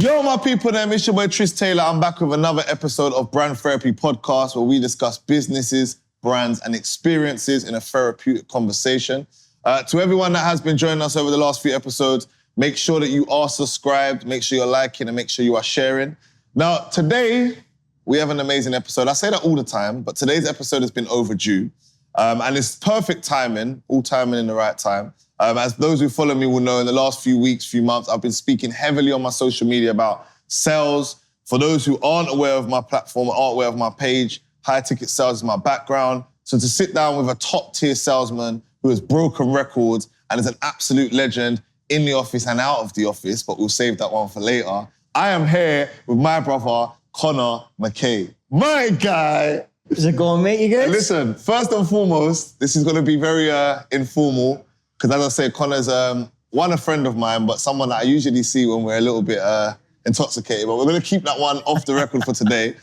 Yo, my people, them, it's your boy Trist Taylor. I'm back with another episode of Brand Therapy Podcast where we discuss businesses, brands, and experiences in a therapeutic conversation. To everyone that has been joining us over the last few episodes, make sure that you are subscribed, make sure you're liking, and make sure you are sharing. Now, today, we have an amazing episode. I say that all the time, but today's episode has been overdue. And it's perfect timing, all timing in the right time. As those who follow me will know, in the last few weeks, few months, I've been speaking heavily on my social media about sales. For those who aren't aware of my platform, aren't aware of my page, high ticket sales is my background. So to sit down with a top tier salesman who has broken records and is an absolute legend in the office and out of the office, but we'll save that one for later. I am here with my brother, Conor Mckay. My guy. Is it going, mate? You good? Listen, first and foremost, this is going to be very informal. Because as I say, Conor's a friend of mine, but someone that I usually see when we're a little bit intoxicated. But we're going to keep that one off the record for today.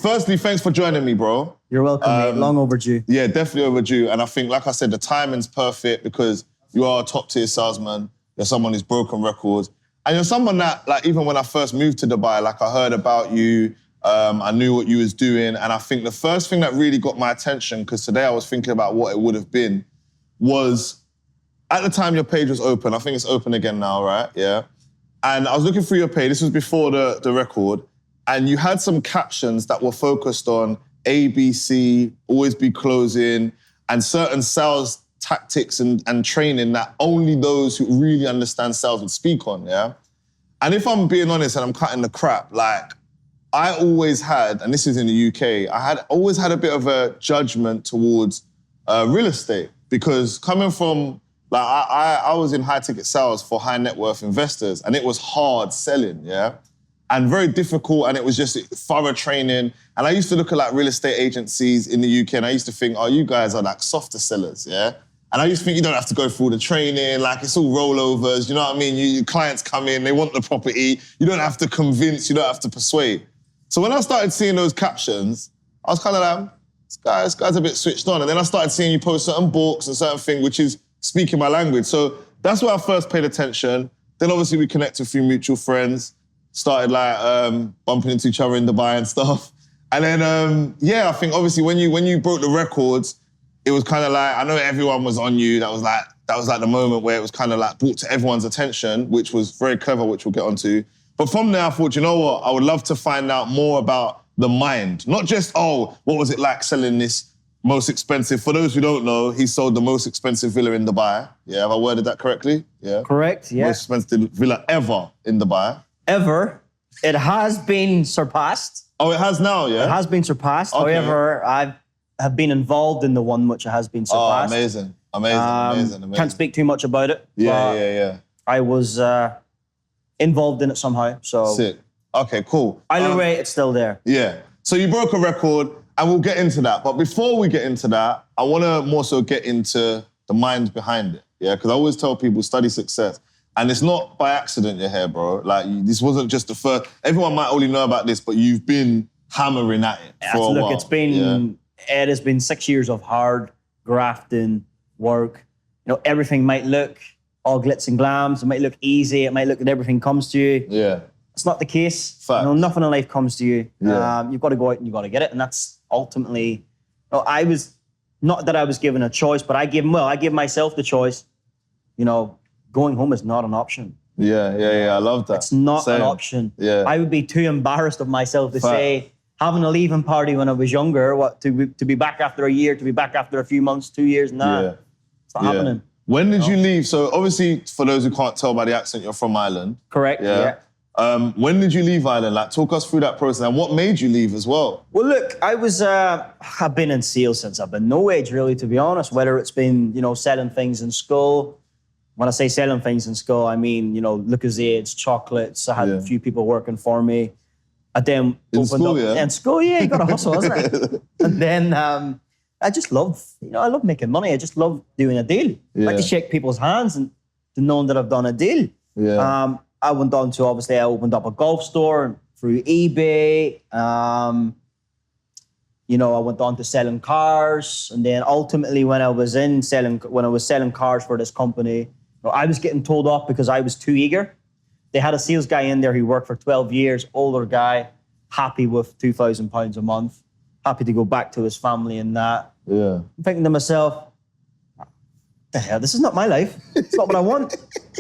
Firstly, thanks for joining me, bro. You're welcome, mate. Long overdue. Yeah, definitely overdue. And I think, like I said, the timing's perfect because you are a top-tier salesman. You're someone who's broken records. And you're someone that, like, even when I first moved to Dubai, like, I heard about you. I knew what you was doing. And I think the first thing that really got my attention, because today I was thinking about what it would have been, was... At the time, your page was open. I think it's open again now, right? Yeah. And I was looking through your page. This was before the record. And you had some captions that were focused on ABC, always be closing, and certain sales tactics and training that only those who really understand sales would speak on, yeah? And if I'm being honest and I'm cutting the crap, like, I always had, and this is in the UK, I always had a bit of a judgment towards real estate because coming from, like, I was in high ticket sales for high net worth investors and it was hard selling, yeah? And very difficult and it was just thorough training. And I used to look at like real estate agencies in the UK and I used to think, oh, you guys are like softer sellers, yeah? And I used to think you don't have to go through the training, like it's all rollovers, you know what I mean? Your clients come in, they want the property, you don't have to convince, you don't have to persuade. So when I started seeing those captions, I was kind of like, this guy's a bit switched on. And then I started seeing you post certain books and certain things, which is speaking my language. So that's where I first paid attention. Then obviously we connected with a few mutual friends, started like bumping into each other in Dubai and stuff. And then, yeah, I think obviously when you broke the records, it was kind of like, I know everyone was on you. That was like the moment where it was kind of like brought to everyone's attention, which was very clever, which we'll get onto. But from there, I thought, you know what? I would love to find out more about the mind. Not just, oh, what was it like selling this most expensive? For those who don't know, he sold the most expensive villa in Dubai. Yeah, have I worded that correctly? Yeah. Correct, yeah. Most expensive villa ever in Dubai. Ever. It has been surpassed. Oh, it has now, yeah? It has been surpassed. Okay. However, I have been involved in the one which has been surpassed. Oh, amazing. Can't speak too much about it. Yeah. I was involved in it somehow, so... Sick. Okay, cool. Either way, it's still there. Yeah. So you broke a record, and we'll get into that. But before we get into that, I want to more so get into the mind behind it, yeah? Because I always tell people, study success. And it's not by accident you're here, bro. Like, this wasn't just the first... Everyone might only know about this, but you've been hammering at it for a while. Look, it has been 6 years of hard grafting, work. You know, everything might look all glitz and glams. It might look easy. It might look that everything comes to you. Yeah. It's not the case. Fact. You know, nothing in life comes to you. Yeah. You've got to go out and you've got to get it. And that's ultimately, you know, not that I was given a choice, but I gave myself the choice. You know, going home is not an option. Yeah, I love that. It's not an option. Yeah. I would be too embarrassed of myself to say, having a leaving party when I was younger, to be back after a year, to be back after a few months, 2 years, it's not happening. When did you leave? So obviously, for those who can't tell by the accent, you're from Ireland. Correct, yeah. When did you leave Ireland? Like, talk us through that process and what made you leave as well? Well, look, I've been in sales since I've been no age, really, to be honest, whether it's been, you know, selling things in school. When I say selling things in school, I mean, you know, Lucozades, chocolates. I had a few people working for me. I then opened up. In school, yeah, you got to hustle, isn't it? And then I just I love making money. I just love doing a deal. I like to shake people's hands and to know that I've done a deal. Yeah. I went on to, obviously, I opened up a golf store through eBay. You know, I went on to selling cars. And then ultimately when I was selling cars for this company, I was getting told off because I was too eager. They had a sales guy in there who worked for 12 years, older guy, happy with £2,000 a month, happy to go back to his family and that. Yeah. I'm thinking to myself, the hell, this is not my life. It's not what I want.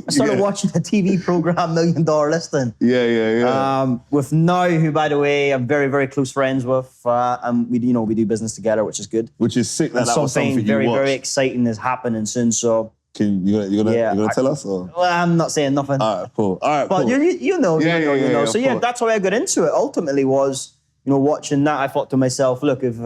I started watching a TV program, $1 Million Listing. Yeah. With Now, who, by the way, I'm very, very close friends with, and we do business together, which is good. Which is sick that And that was something you very, watched. very exciting is happening soon. So, You gonna tell us? Or? well, I'm not saying nothing. All right, cool. But you know. So of course. that's how I got into it. Ultimately, was watching that, I thought to myself, look, if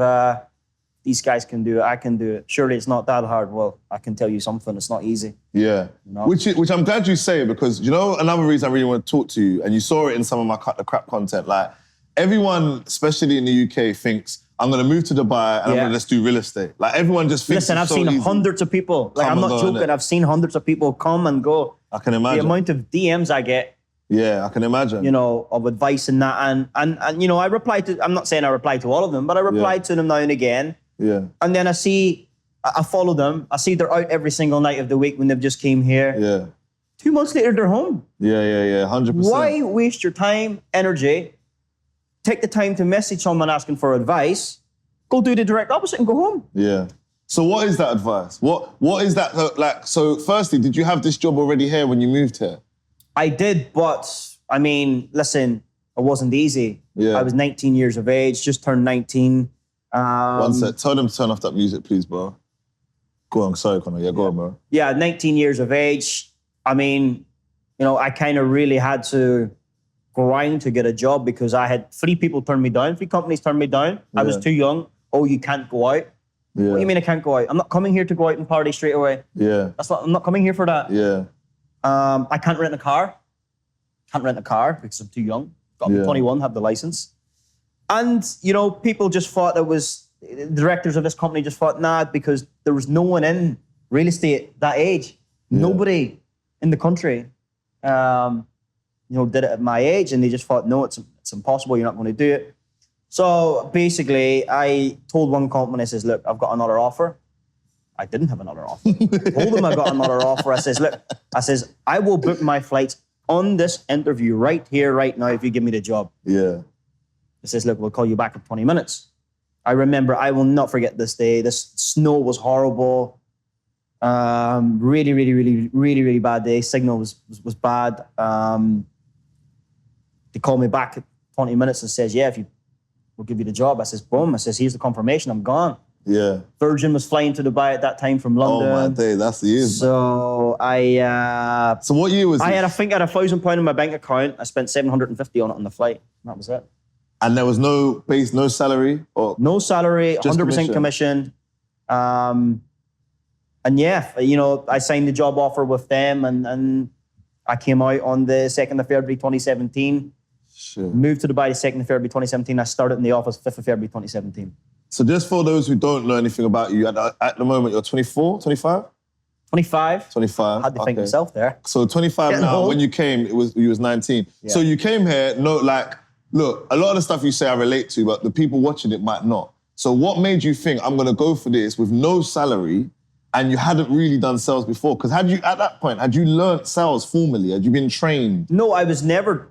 these guys can do it, I can do it. Surely it's not that hard. Well, I can tell you something. It's not easy. Yeah. Which I'm glad you say, because another reason I really want to talk to you, and you saw it in some of my Cut the Crap content. Like everyone, especially in the UK, thinks I'm gonna move to Dubai and I'm gonna just do real estate. Like everyone just thinks. Listen, I've seen hundreds of people. Like I'm not joking. I've seen hundreds of people come and go. I can imagine the amount of DMs I get. Yeah, I can imagine. Of advice and that, and I reply to. I'm not saying I reply to all of them, but I reply to them now and again. Yeah. And then I follow them. I see they're out every single night of the week when they've just came here. Yeah. 2 months later, they're home. Yeah, 100%. Why waste your time, energy, take the time to message someone asking for advice, go do the direct opposite and go home? Yeah. So what is that advice? What is that like? So firstly, did you have this job already here when you moved here? I did, but I mean, listen, it wasn't easy. Yeah. I was 19 years of age, just turned 19. One sec. Tell them to turn off that music, please, bro. Go on. Sorry, Conor. Yeah, go on, bro. Yeah, 19 years of age. I mean, I kind of really had to grind to get a job because I had 3 people turn me down. 3 companies turned me down. I was too young. Oh, you can't go out. Yeah. What do you mean I can't go out? I'm not coming here to go out and party straight away. Yeah. I'm not coming here for that. Yeah. I can't rent a car. Can't rent a car because I'm too young. Got to be 21, have the license. And, people just thought the directors of this company just thought, nah, because there was no one in real estate that age. Yeah. Nobody in the country, did it at my age. And they just thought, no, it's impossible. You're not going to do it. So basically, I told one company, I says, look, I've got another offer. I didn't have another offer. I told them I got another offer. I says, look, I will book my flights on this interview right here, right now, if you give me the job. Yeah. I says, look, we'll call you back in 20 minutes. I remember, I will not forget this day. This snow was horrible. Really, really, really, really, really bad day. Signal was bad. They called me back at 20 minutes and says, yeah, we'll give you the job. I says, boom. I says, here's the confirmation. I'm gone. Yeah. Virgin was flying to Dubai at that time from London. Oh my day, that's the year. So So what year was it? I think I had £1,000 in my bank account. I spent 750 on it on the flight. That was it. And there was no base, no salary? Or no salary, 100% commission. And yeah, I signed the job offer with them and I came out on the 2nd of February 2017. Shit. Moved to Dubai the 2nd of February 2017. I started in the office 5th of February 2017. So just for those who don't know anything about you, at the moment you're 24, 25? 25. 25. I had to think myself there. So 25 Getting now, old. when you came, you was 19. Yeah. So you came here, look, a lot of the stuff you say I relate to, but the people watching it might not. So what made you think, I'm gonna go for this with no salary, and you hadn't really done sales before? Because at that point, had you learned sales formally? Had you been trained? No, I was never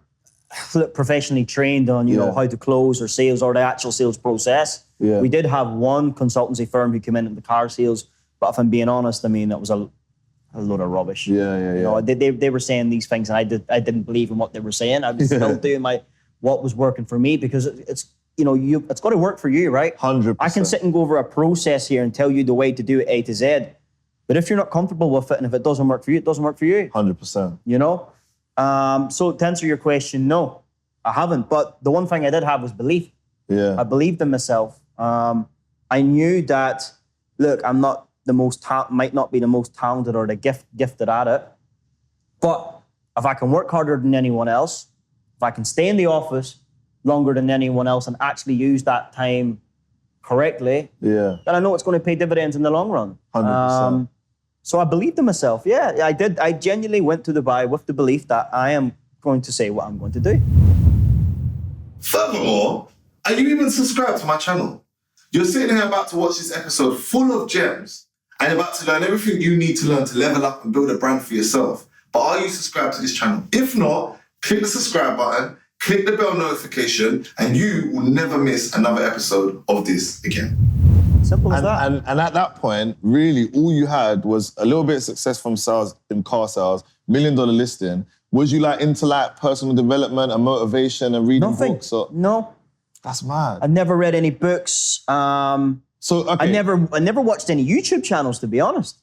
professionally trained on, how to close or sales or the actual sales process. Yeah. We did have one consultancy firm who came in the car sales, but if I'm being honest, I mean, it was a load of rubbish. Yeah. They were saying these things and I didn't believe in what they were saying. I was still doing what was working for me because it's got to work for you, right? 100%. I can sit and go over a process here and tell you the way to do it A to Z, but if you're not comfortable with it and if it doesn't work for you, it doesn't work for you. 100%. So to answer your question, no, I haven't. But the one thing I did have was belief. Yeah. I believed in myself. I knew that, look, I'm not might not be the most talented or the gifted at it, but if I can work harder than anyone else, if I can stay in the office longer than anyone else and actually use that time correctly, then I know it's going to pay dividends in the long run. 100%. So I believed in myself. Yeah, I did. I genuinely went to Dubai with the belief that I am going to say what I'm going to do. Furthermore, are you even subscribed to my channel? You're sitting here about to watch this episode full of gems and about to learn everything you need to learn to level up and build a brand for yourself. But are you subscribed to this channel? If not, click the subscribe button, click the bell notification, and you will never miss another episode of this again. Simple as that. And at that point, really, all you had was a little bit of success from sales in car sales, $1 million listing. Was you like into like personal development and motivation and reading Nothing. books? Or... No. That's mad. I never read any books. So okay. I never watched any YouTube channels, to be honest.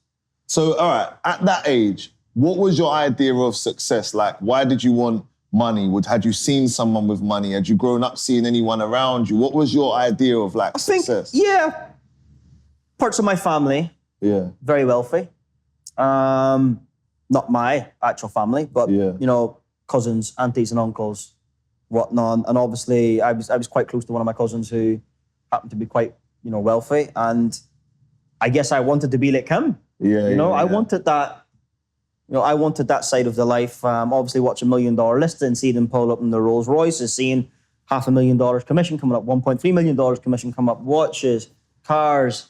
So all right, at that age, what was your idea of success? Like, why did you want money? Had you seen someone with money? Had you grown up seeing anyone around you? What was your idea of like success? Yeah. Parts of my family, very wealthy. Not my actual family, but you know, cousins, aunties, and uncles, whatnot. And obviously, I was quite close to one of my cousins who happened to be quite, you know, wealthy. And I guess I wanted to be like him. I wanted that. You know, I wanted that side of the life. Obviously, watch $1 million listing, see them pull up in the Rolls Royces, seeing $500,000 commission coming up, $1.3 million commission come up, watches, cars.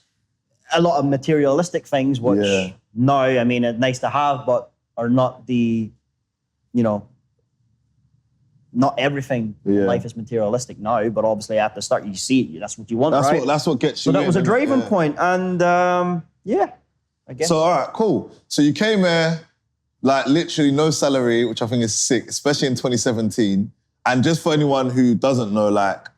A lot of materialistic things, which now, I mean, it's nice to have, but are not the, you know, not everything in life is materialistic now, but obviously at the start you see it, that's what you want, right? That's what gets you So that was a driving point, and I guess. So, all right, cool. So you came here, like literally no salary, which I think is sick, especially in 2017. And just for anyone who doesn't know, like,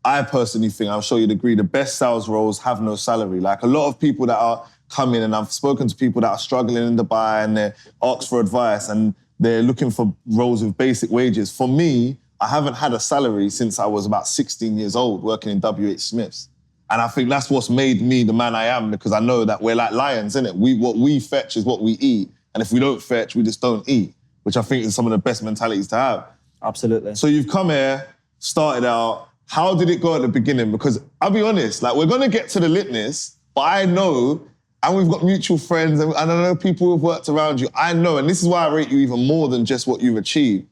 I personally think, I'm sure you'd agree, the best sales roles have no salary. Like a lot of people that are coming, and I've spoken to people that are struggling in Dubai and they ask for advice and they're looking for roles with basic wages. For me, I haven't had a salary since I was about 16 years old working in WH Smith's. And I think that's what's made me the man I am, because I know that we're like lions, innit? What we fetch is what we eat. And if we don't fetch, we just don't eat, which I think is some of the best mentalities to have. Absolutely. So you've come here, started out. How did it go at the beginning? Because I'll be honest, like we're gonna get to the litness, but I know, and we've got mutual friends, and I know people who've worked around you. I know, and this is why I rate you even more than just what you've achieved,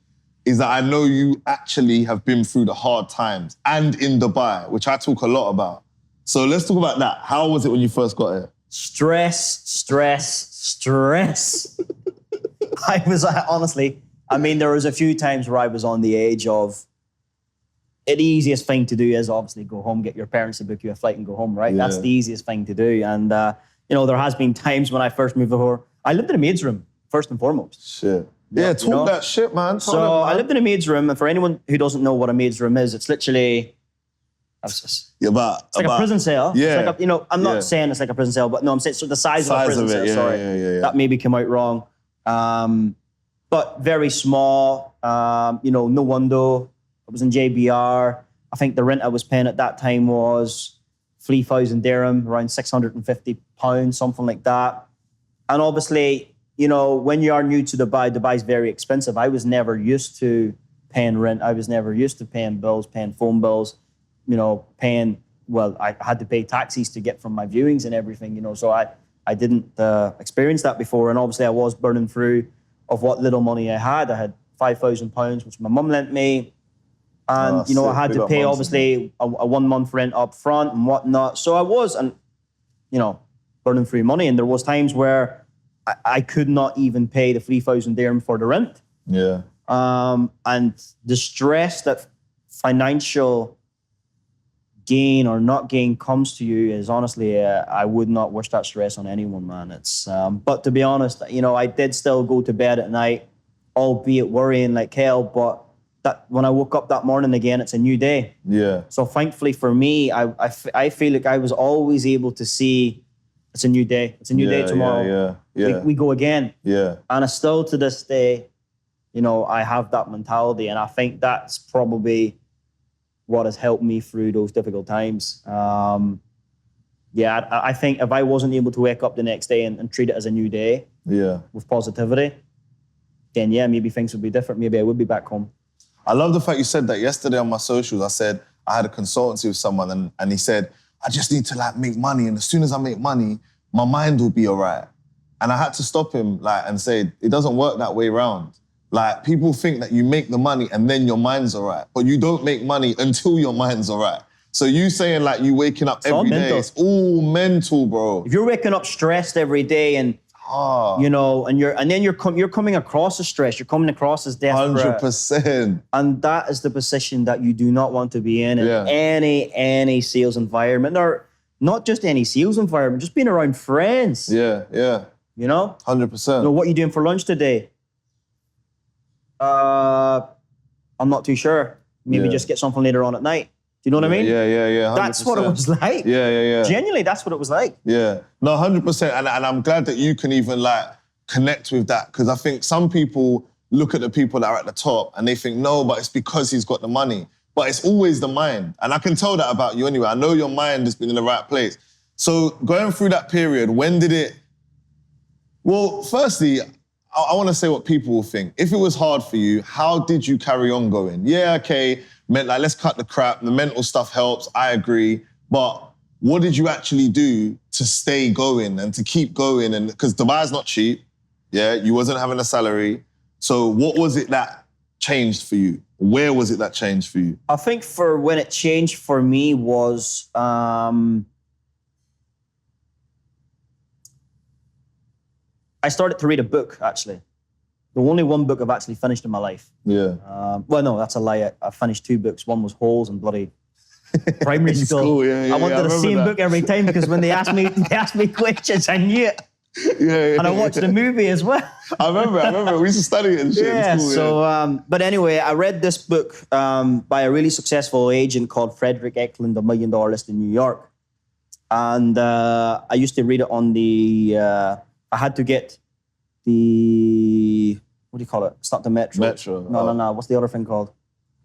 is that I know you actually have been through the hard times and in Dubai, which I talk a lot about. So let's talk about that. How was it when you first got here? Stress. I was honestly, I mean, there was a few times where I was on the edge of, the easiest thing to do is obviously go home, get your parents to book you a flight and go home, right? That's the easiest thing to do. And, you know, there has been times when I first moved over, I lived in a maid's room, first and foremost. Shit. Yeah, talk that shit, man. I lived in a maid's room, and for anyone who doesn't know what a maid's room is, it's literally, it's like a prison cell. Yeah. It's like a, I'm not saying it's like a prison cell, but no, I'm saying so the size of a prison cell, sorry. That maybe came out wrong. But very small, no window. I was in JBR. I think the rent I was paying at that time was 3,000 dirham, around 650 pounds, something like that. And obviously, when you are new to Dubai, Dubai's very expensive. I was never used to paying rent. I was never used to paying bills, paying phone bills, I had to pay taxis to get from my viewings and everything, so I didn't experience that before. And obviously I was burning through of what little money I had. I had £5,000, which my mum lent me. And, I had to pay, obviously, a 1 month rent up front and whatnot. So I was, burning through money. And there was times where I could not even pay the 3,000 dirham for the rent. Yeah. And the stress that financial gain or not gain comes to you is honestly, I would not wish that stress on anyone, man. It's, but to be honest, I did still go to bed at night, albeit worrying like hell, but that when I woke up that morning again, it's a new day. Yeah. So thankfully for me, I feel like I was always able to see it's a new day. It's a new day tomorrow. Yeah. We go again. Yeah. And still to this day, I have that mentality, and I think that's probably what has helped me through those difficult times. I think if I wasn't able to wake up the next day and treat it as a new day with positivity, then maybe things would be different. Maybe I would be back home. I love the fact you said that. Yesterday on my socials, I said I had a consultancy with someone, and he said, I just need to make money, and as soon as I make money, my mind will be all right. And I had to stop him and say, it doesn't work that way around. Like, people think that you make the money and then your mind's all right, but you don't make money until your mind's all right. So you saying you waking up every day, it's all mental, bro. If you're waking up stressed every day and You know, and then you're coming across as stressed. You're coming across as desperate. 100%. And that is the position that you do not want to be in any sales environment, or not just any sales environment, just being around friends. Yeah. You know? 100%. You know, what are you doing for lunch today? I'm not too sure. Maybe just get something later on at night. Do you know what I mean? Yeah. 100%. That's what it was like. Yeah. Genuinely, that's what it was like. Yeah. No, 100%. And I'm glad that you can even like connect with that, because I think some people look at the people that are at the top and they think, no, but it's because he's got the money. But it's always the mind. And I can tell that about you anyway. I know your mind has been in the right place. So going through that period, when did it... Well, firstly, I want to say what people will think. If it was hard for you, how did you carry on going? Yeah, okay, meant like, let's cut the crap. The mental stuff helps, I agree. But what did you actually do to stay going and to keep going? And because Dubai's not cheap, you wasn't having a salary. So what was it that changed for you? Where was it that changed for you? I think for when it changed for me was... I started to read a book, actually. The only one book I've actually finished in my life. Yeah. Well, no, that's a lie. I finished 2 books. One was Holes and bloody primary school. I wanted the same book every time because when they asked me questions, I knew it. Yeah. And I watched the movie as well. I remember. We used to study it and shit in school. So, but anyway, I read this book by a really successful agent called Frederick Eklund, a $1 million list in New York. And I used to read it on the... I had to get the, what do you call it? It's not the Metro. Metro. No. What's the other thing called?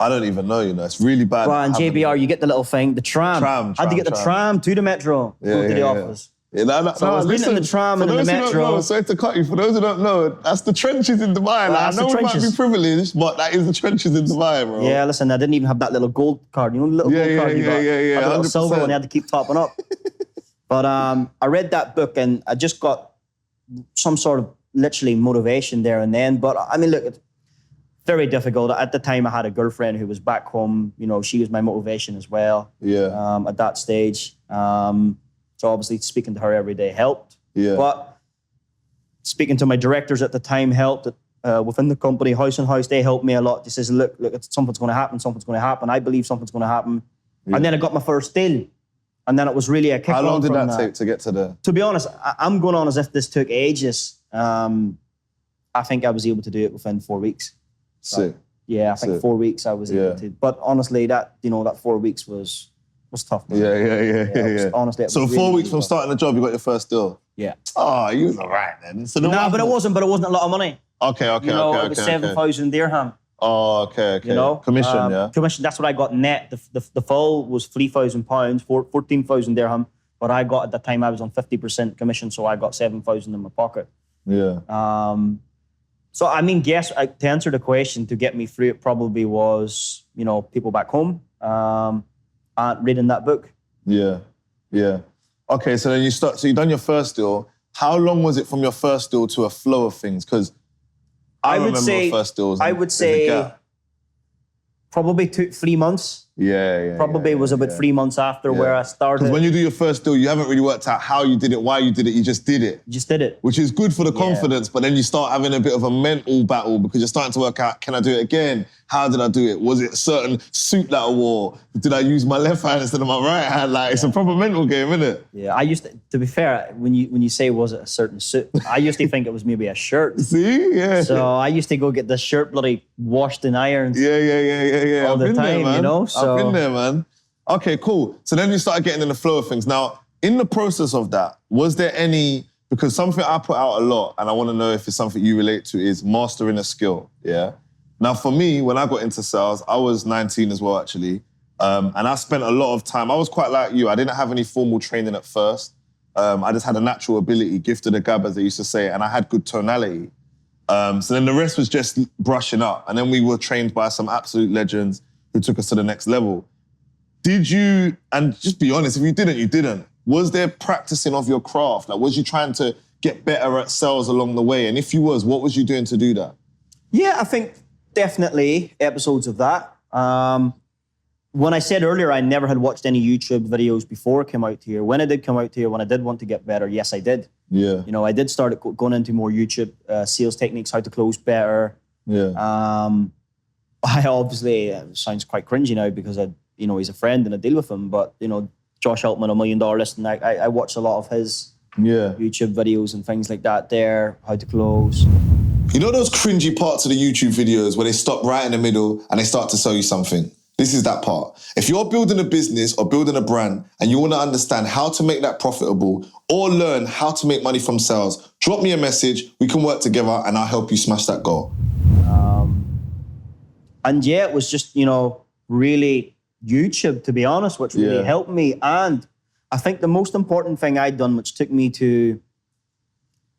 I don't even know, you know. It's really bad. Well, in JBR, you get the little thing, the tram. I had to get the tram to the Metro, to the office. Yeah, so I was reading in the tram and in the Metro. Sorry to cut you. For those who don't know, that's the trenches in Dubai. Like, I know we might be privileged, but that is the trenches in Dubai, bro. Yeah, listen, I didn't even have that little gold card. You know the little gold card you got? Yeah. I had the little silver one, I had to keep topping up. But I read that book and I just got some sort of literally motivation there and then. But I mean, look, it's very difficult. At the time, I had a girlfriend who was back home. You know, she was my motivation as well. Yeah. At that stage. So obviously speaking to her every day helped. Yeah. But speaking to my directors at the time helped. Within the company, House and House, they helped me a lot. They says, look, something's going to happen. I believe something's going to happen. Yeah. And then I got my first deal. And then it was really a kick. How long did that take to get to the... To be honest, I'm going on as if this took ages. I think I was able to do it within 4 weeks. Sick. Yeah, I think 4 weeks I was able to. But honestly, that 4 weeks was tough. Man. Yeah. Honestly, so really, 4 weeks really from tough. starting the job, you got your first deal? Yeah. Oh, you was all right then. So but it wasn't a lot of money. Okay. It was 7,000 dirham. Oh, okay. You know? Commission, Commission, that's what I got net. The full was £3,000, 14,000 dirham. But I got, at the time, I was on 50% commission, so I got 7,000 in my pocket. Yeah. So, I mean, guess, to answer the question, to get me through it probably was, people back home and reading that book. Yeah. Okay, so then you done your first deal. How long was it from your first deal to a flow of things? Because I remember my first deals. I would say probably 3 months. Yeah. Probably was about 3 months after where I started. Because when you do your first deal, you haven't really worked out how you did it, why you did it, you just did it. Which is good for the confidence, but then you start having a bit of a mental battle because you're starting to work out, can I do it again? How did I do it? Was it a certain suit that I wore? Did I use my left hand instead of my right hand? Like, it's a proper mental game, isn't it? Yeah, I used to be fair, when you say was it a certain suit, I used to think it was maybe a shirt. See? Yeah. So I used to go get the shirt bloody washed in irons. Yeah. All the time, there, man. So, I've been there, man. Okay, cool. So then you started getting in the flow of things. Now, in the process of that, was there any, because something I put out a lot, and I want to know if it's something you relate to, is mastering a skill, yeah? Now, for me, when I got into sales, I was 19 as well, actually. And I spent a lot of time, I was quite like you, I didn't have any formal training at first. I just had a natural ability, gifted a gab, as they used to say, and I had good tonality. So then the rest was just brushing up. And then we were trained by some absolute legends who took us to the next level. Did you, and just be honest, if you didn't, you didn't. Was there practicing of your craft? Like, was you trying to get better at sales along the way? And if you was, what was you doing to do that? Yeah, I think definitely episodes of that. when I said earlier I never had watched any YouTube videos before I came out here, when I did come out here, when I did want to get better, yes, I did. Yeah. You know, I did start going into more YouTube sales techniques, how to close better. Yeah. I obviously, it sounds quite cringy now because he's a friend and I deal with him, but, Josh Helpman, $1 Million Listing, I watch a lot of his YouTube videos and things like that there, how to close. You know those cringy parts of the YouTube videos where they stop right in the middle and they start to sell you something? This is that part. If you're building a business or building a brand and you want to understand how to make that profitable or learn how to make money from sales, drop me a message. We can work together and I'll help you smash that goal. And yeah, it was just, really YouTube, to be honest, which really helped me. And I think the most important thing I'd done, which took me to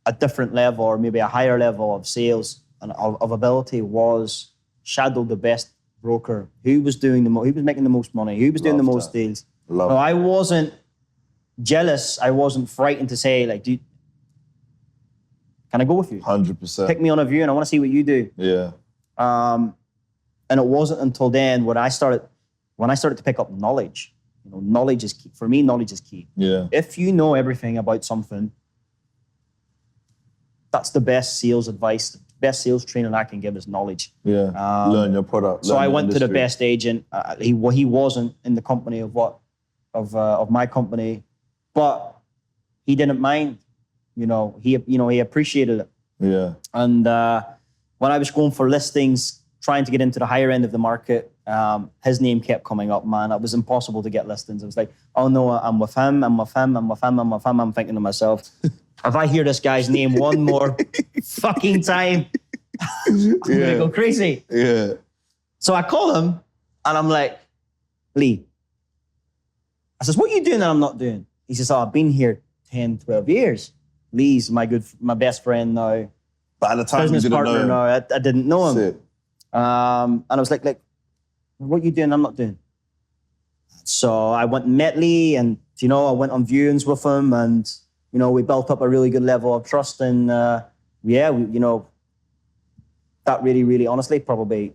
a different level or maybe a higher level of sales and of ability, was shadow the best broker who was doing who was making the most money, who was doing the most deals. No, I wasn't jealous. I wasn't frightened to say, like, can I go with you? 100%. Pick me on a view and I want to see what you do. Yeah. And it wasn't until then when I started to pick up knowledge. Knowledge is key. For me, knowledge is key. Yeah. If you know everything about something, that's the best sales advice, the best sales training I can give is knowledge. Yeah. Learn your product. So I went to the best agent. He wasn't in the company of my company, but he didn't mind. He appreciated it. Yeah. And when I was going for listings, trying to get into the higher end of the market, his name kept coming up, man. It was impossible to get listings. It was like, oh no, I'm with him. I'm thinking to myself, if I hear this guy's name one more fucking time, I'm gonna go crazy. Yeah. So I call him and I'm like, Lee. I says, what are you doing that I'm not doing? He says, I've been here 10, 12 years. Lee's my best friend now. But at the time, business you didn't partner know him. now. I didn't know him. That's it. And I was like, what are you doing I'm not doing? So I went and met Lee and, I went on viewings with him and, we built up a really good level of trust and, that really, really, honestly, probably,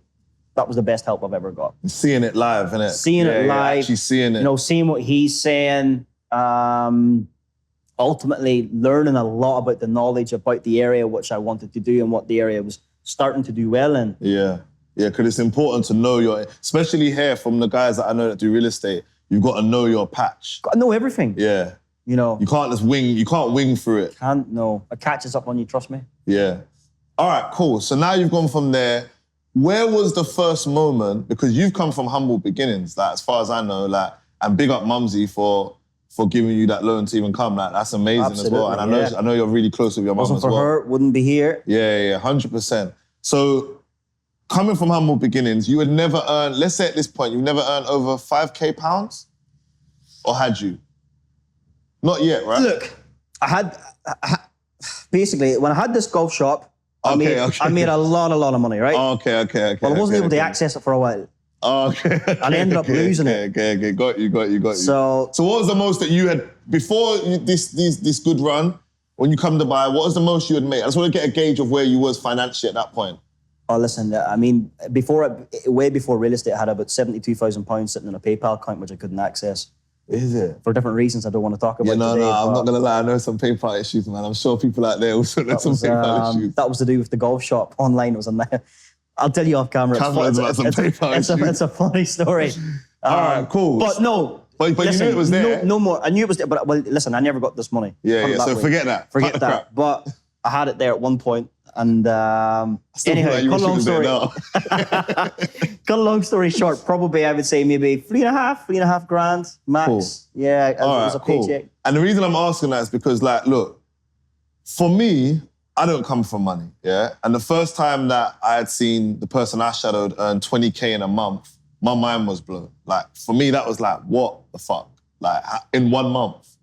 that was the best help I've ever got. Seeing it live, innit? Seeing it live. Actually seeing it. Seeing what he's saying, ultimately learning a lot about the knowledge about the area which I wanted to do and what the area was starting to do well in. Yeah. Yeah, because it's important to know especially here from the guys that I know that do real estate, you've got to know your patch. Got to know everything. Yeah. You can't just you can't wing through it. It catches up on you, trust me. Yeah. All right, cool. So now you've gone from there. Where was the first moment, because you've come from humble beginnings, like as far as I know, and big up Mumsy for giving you that loan to even come. That's amazing. Absolutely, as well. And I know you're really close with your mum as well. Wasn't for her, wouldn't be here. Yeah, 100%. So coming from humble beginnings, you would never earn, let's say at this point, you never earned over 5K pounds? Or had you? Not yet, right? Look, I had basically, when I had this golf shop, I made a lot of money, right? Okay. Well, I wasn't able to access it for a while. Okay. And I ended up losing it. Okay. Got you. So what was the most that you had, before this good run, when you come to buy, what was the most you had made? I just want to get a gauge of where you was financially at that point. Oh, listen, way before real estate, I had about £72,000 sitting in a PayPal account, which I couldn't access. Is it? For different reasons I don't want to talk about today. I'm not going to lie. I know some PayPal issues, man. I'm sure people out there also know some PayPal issues. That was to do with the golf shop online. It was on there. I'll tell you off camera. It's a funny story. All right, cool. But no. But listen, you knew it was there. No more. I knew it was there. But listen, I never got this money. Yeah. So forget that. Forget that. But I had it there at one point. And anyhow, cut a long story short, probably I would say maybe three and a half grand max. Cool. Yeah, it was a paycheck. Cool. And the reason I'm asking that is because, look, for me, I don't come from money, yeah? And the first time that I had seen the person I shadowed earn 20K in a month, my mind was blown. For me, that was what the fuck? In 1 month.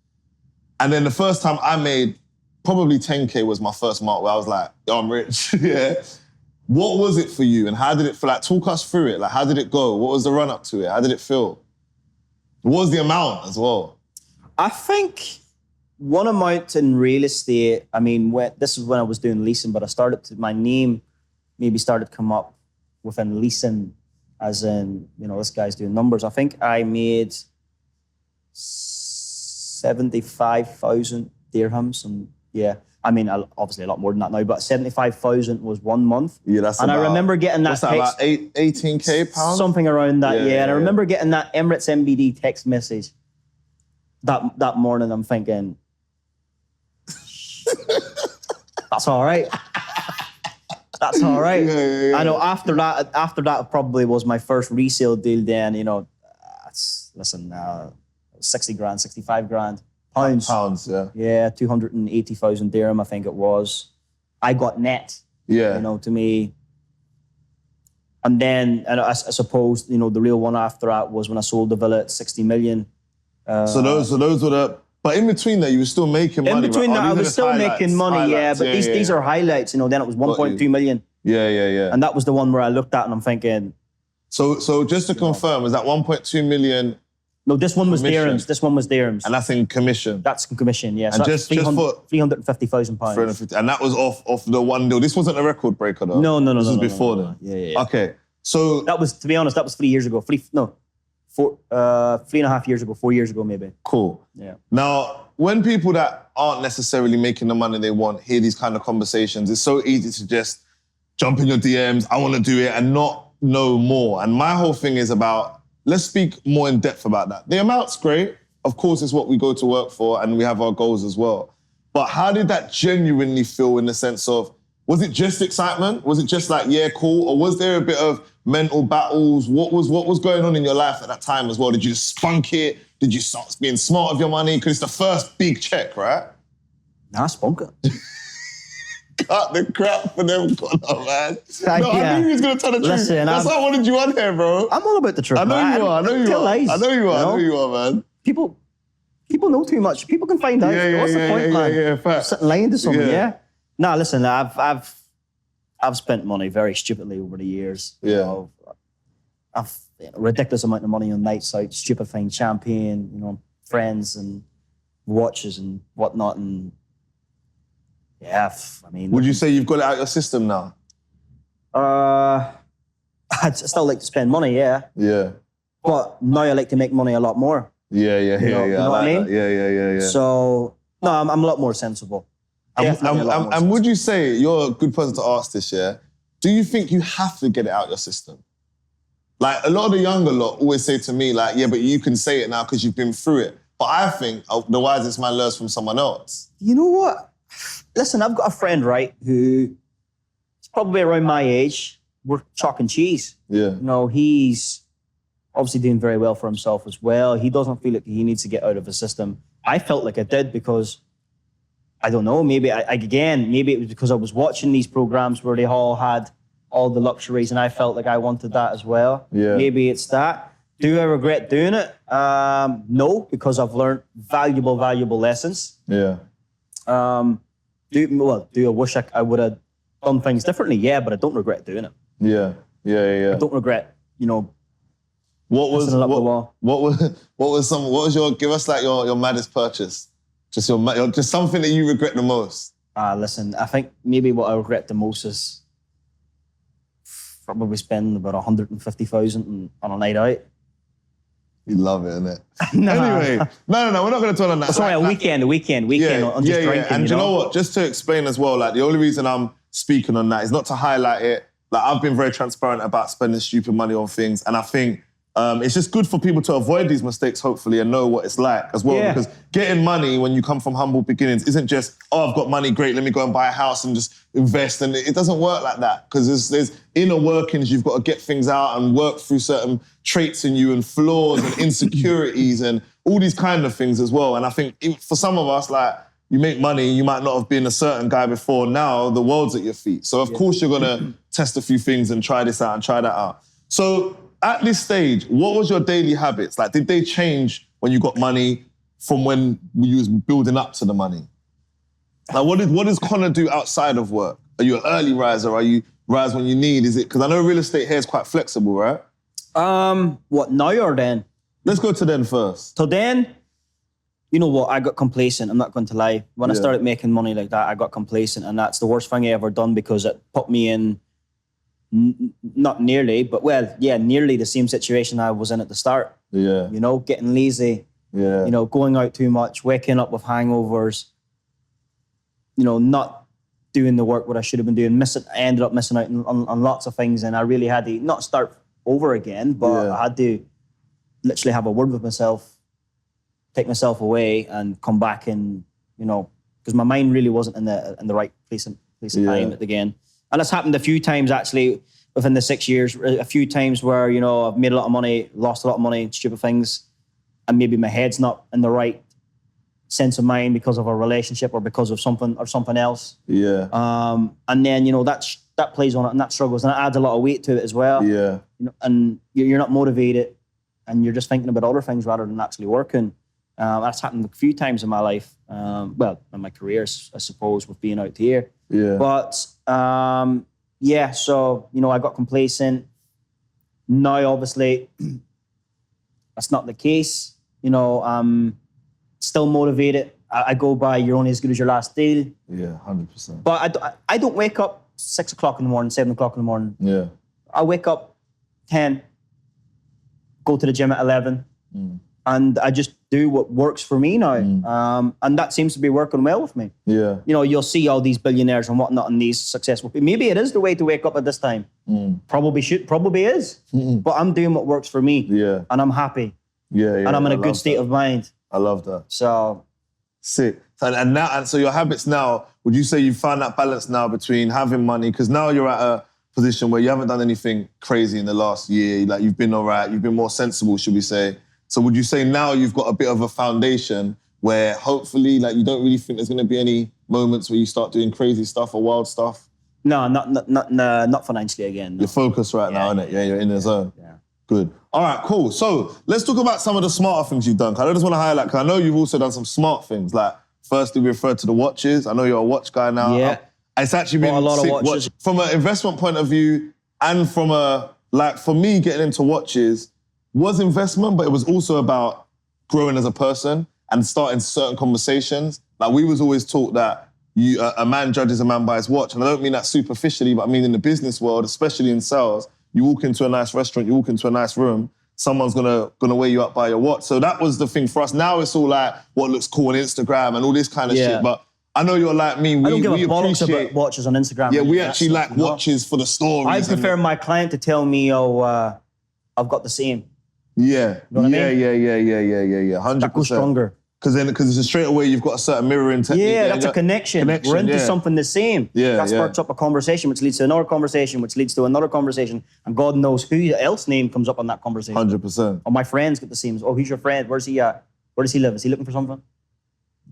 And then the first time I made probably 10K was my first mark where I was like, yo, I'm rich, yeah? What was it for you and how did it feel? Talk us through it. How did it go? What was the run up to it? How did it feel? What was the amount as well? I think one amount in real estate, this is when I was doing leasing, but my name maybe started to come up within leasing as in, this guy's doing numbers. I think I made 75,000 dirhams, and I mean, obviously a lot more than that now, but 75,000 was 1 month. Yeah, that's and I remember getting that text. About 18K pounds? Something around that, And I remember getting that Emirates MBD text message that morning. I'm thinking, that's all right. That's all right. I know after that probably was my first resale deal then, 60 grand, 65 grand. Pounds, yeah. Yeah, 280,000 dirham, I think it was. I got net, to me. And then, I suppose, the real one after that was when I sold the villa at 60 million. So those were the... But in between that, you were still making money, In between right? that, I was still making money, but these are highlights, then it was 1.2 million. Yeah. And that was the one where I looked at and I'm thinking... So just to confirm, is that 1.2 million... No, this one was commission? dirhams. This one was dirhams. And that's in commission? That's in commission, yeah. And So just for... 350,000 pounds. 350, and that was off the one deal. This wasn't a record breaker, though? No. This was before then? Yeah. Okay, so... That was, to be honest, that was 3 years ago. 3.5 years ago, 4 years ago, maybe. Cool. Yeah. Now, when people that aren't necessarily making the money they want hear these kind of conversations, it's so easy to just jump in your DMs, I want to do it, and not know more. And my whole thing is about, let's speak more in depth about that. The amount's great. Of course, it's what we go to work for, and we have our goals as well. But how did that genuinely feel in the sense of, was it just excitement? Was it just like, yeah, cool? Or was there a bit of mental battles? What was going on in your life at that time as well? Did you just spunk it? Did you start being smart with your money? Because it's the first big check, right? Nah, spunk it. Cut the crap for them, Conor, man. I knew he was going to tell the truth. Listen, That's why I wanted you on here, bro. I'm all about the truth, I know you are, Lies, I know you are, man. People know too much. People can find out. What's the point, man? Yeah, fact. Sitting lying to someone, Nah, listen, I've spent money very stupidly over the years. Yeah. I've ridiculous amount of money on nights out, stupid things, champagne, friends and watches and whatnot. And I mean... Would you say you've got it out your system now? I'd still like to spend money, yeah. Yeah. But now I like to make money a lot more. Yeah. You know what I mean? Yeah. So, no, I'm a lot more sensible. And would you say, you're a good person to ask this, yeah? Do you think you have to get it out your system? Like, a lot of the younger lot always say to me, like, yeah, but you can say it now because you've been through it. But I think the wisest man learns from someone else. You know what? Listen, I've got a friend, right, who is probably around my age. We're chalk and cheese. Yeah. He's obviously doing very well for himself as well. He doesn't feel like he needs to get out of the system. I felt like I did because, I don't know, maybe maybe it was because I was watching these programs where they all had all the luxuries and I felt like I wanted that as well. Yeah. Maybe it's that. Do I regret doing it? No, because I've learned valuable lessons. Yeah. Do I wish I would have done things differently? Yeah, but I don't regret doing it. Yeah. I don't regret, What was your, give us like your maddest purchase? Just just something that you regret the most. Listen, I think maybe what I regret the most is probably spending about 150,000 on a night out. You love it, innit? Nah. Anyway, no, we're not going to dwell on that. Sorry, a weekend on just drinking. And you know what? Just to explain as well, like the only reason I'm speaking on that is not to highlight it. Like I've been very transparent about spending stupid money on things, and I think it's just good for people to avoid these mistakes, hopefully, and know what it's like as well. Yeah. Because getting money when you come from humble beginnings isn't just, oh, I've got money, great, let me go and buy a house and just invest. And it doesn't work like that, because there's inner workings. You've got to get things out and work through certain traits in you and flaws and insecurities and all these kind of things as well. And I think for some of us, like, you make money, you might not have been a certain guy before. Now the world's at your feet. So of course you're gonna test a few things and try this out and try that out. So at this stage, what was your daily habits? Like, did they change when you got money from when you was building up to the money? Like, what does Conor do outside of work? Are you an early riser? Are you rise when you need? Is it, because I know real estate here is quite flexible, right? What, now or then? Let's go to then first. So then, you know what, I got complacent, I'm not going to lie. When I started making money like that, I got complacent, and that's the worst thing I ever done, because it put me in Not nearly, but well, yeah, nearly the same situation I was in at the start. Yeah. You know, getting lazy. Yeah. You know, going out too much, waking up with hangovers. You know, not doing the work what I should have been doing. I ended up missing out on lots of things, and I really had to not start over again, but I had to literally have a word with myself, take myself away, and come back and, you know, because my mind really wasn't in the right place and time again. And it's happened a few times actually within the 6 years. A few times where, you know, I've made a lot of money, lost a lot of money, stupid things, and maybe my head's not in the right sense of mind because of a relationship or because of something else. Yeah. And then, you know, that plays on it and that struggles and it adds a lot of weight to it as well. Yeah. You know, and you're not motivated and you're just thinking about other things rather than actually working. That's happened a few times in my life. Well, in my career, I suppose, with being out here. Yeah. But yeah, so, you know, I got complacent. Now, obviously, that's not the case. You know, I'm still motivated. I go by you're only as good as your last deal. Yeah, 100%. But I don't wake up 6 o'clock in the morning, 7 o'clock in the morning. Yeah. I wake up 10, go to the gym at 11, and I just do what works for me now. And that seems to be working well with me. Yeah. You know, you'll see all these billionaires and whatnot and these successful people. Maybe it is the way to wake up at this time. Probably is. But I'm doing what works for me. Yeah. And I'm happy. Yeah, yeah. And I'm in a I good love state that. of mind. I love that. So Sick. So your habits now, would you say you found that balance now between having money, because now you're at a position where you haven't done anything crazy in the last year, like you've been all right, you've been more sensible, should we say. So would you say now you've got a bit of a foundation where hopefully like you don't really think there's gonna be any moments where you start doing crazy stuff or wild stuff? no, not financially again. No. You're focused right now, innit? Yeah, you're in the zone. Yeah. Good. All right, cool. So let's talk about some of the smarter things you've done. 'Cause I just want to highlight, because I know you've also done some smart things. Like, firstly, we referred to the watches. I know you're a watch guy now. Yeah. It's actually been Bought a lot of sick watches. From an investment point of view, and from for me, getting into watches was investment, but it was also about growing as a person and starting certain conversations. Like, we was always taught that a man judges a man by his watch. And I don't mean that superficially, but I mean in the business world, especially in sales, you walk into a nice restaurant, you walk into a nice room, someone's gonna weigh you up by your watch. So that was the thing for us. Now it's all like what looks cool on Instagram and all this kind of shit. But I know you're like me. I don't give a we bollocks appreciate about watches on Instagram. Yeah, we That actually stuff, like you know? watches for the stories. I prefer my client to tell me, oh, I've got the same. Yeah, know what I mean? yeah, 100%. That goes stronger. Because it's straight away you've got a certain mirroring technique. Yeah, that's a connection. We're into something the same. Yeah, that sparks up a conversation, which leads to another conversation, which leads to another conversation, and God knows who else name comes up on that conversation. 100%. Or my friends get the same. Oh, who's your friend? Where's he at? Where does he live? Is he looking for something?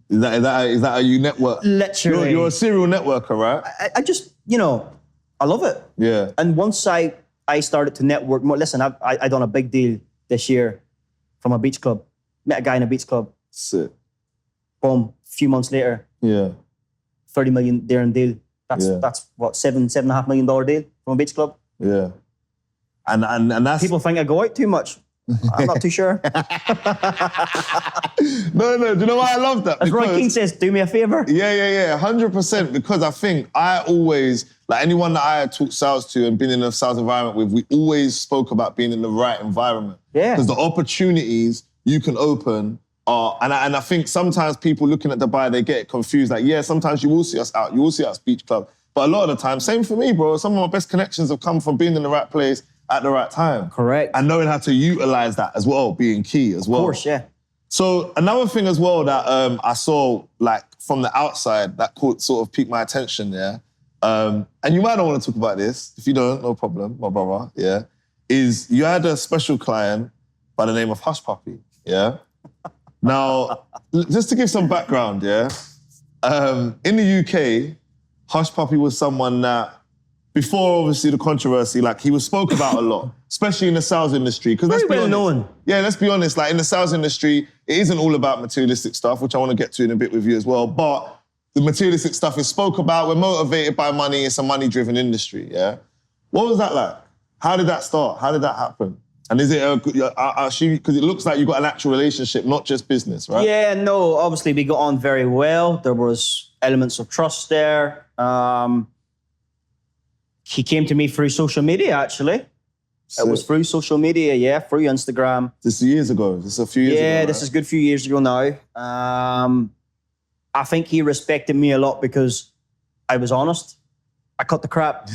Is that how you network? Literally. You're a serial networker, right? I just, you know, I love it. Yeah. And once I started to network more, listen, I done a big deal this year from a beach club. Met a guy in a beach club. Sick. Boom. A few months later, Yeah. 30 million dirham deal. That's what, $7.5 million deal from a beach club. Yeah. And that's... People think I go out too much. I'm not too sure. No, do you know why I love that? As Roy King says, do me a favor. Yeah, 100%. Because I think I always, like anyone that I had talked sales to and been in a sales environment with, we always spoke about being in the right environment. Yeah. Because the opportunities you can open are, and I think sometimes people looking at Dubai, they get confused. Like, yeah, sometimes you will see us out, you will see us beach club. But a lot of the time, same for me, bro. Some of my best connections have come from being in the right place at the right time. Correct. And knowing how to utilize that as well, being key as well. Of course, yeah. So another thing as well that I saw like from the outside that sort of piqued my attention, yeah, and you might not want to talk about this. If you don't, no problem, my brother, yeah, is you had a special client by the name of Hushpuppi, yeah? Now, just to give some background, yeah, in the UK, Hushpuppi was someone that, before obviously the controversy, like he was spoke about a lot, especially in the sales industry. Very well known. Yeah, let's be honest, like in the sales industry, it isn't all about materialistic stuff, which I want to get to in a bit with you as well, but the materialistic stuff is spoke about, we're motivated by money, it's a money-driven industry, yeah? What was that like? How did that start? How did that happen? And is it because it looks like you got an actual relationship, not just business, right? Yeah, no, obviously we got on very well. There was elements of trust there. He came to me through social media, actually. It was through social media, yeah, through Instagram. This is years ago. This is a few years ago. Yeah, right? this is a good few years ago now. I think he respected me a lot because I was honest. I cut the crap.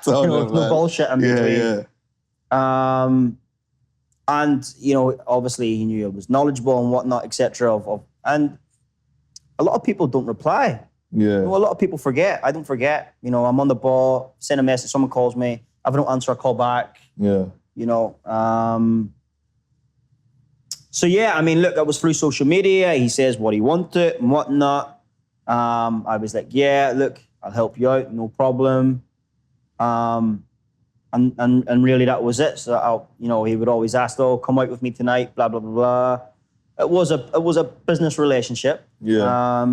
No bullshit in between. Yeah. And, you know, obviously he knew I was knowledgeable and whatnot, etc. And a lot of people don't reply. Yeah. You know, a lot of people forget. I don't forget. You know, I'm on the ball, send a message, someone calls me. If I don't answer, I call back. Yeah. You know. So, yeah, I mean, look, it was through social media. He says what he wanted and whatnot. I was like, yeah, look, I'll help you out, no problem. And really that was it. So, you know, he would always ask, oh, come out with me tonight, blah, blah, blah, blah. It was a business relationship. Yeah.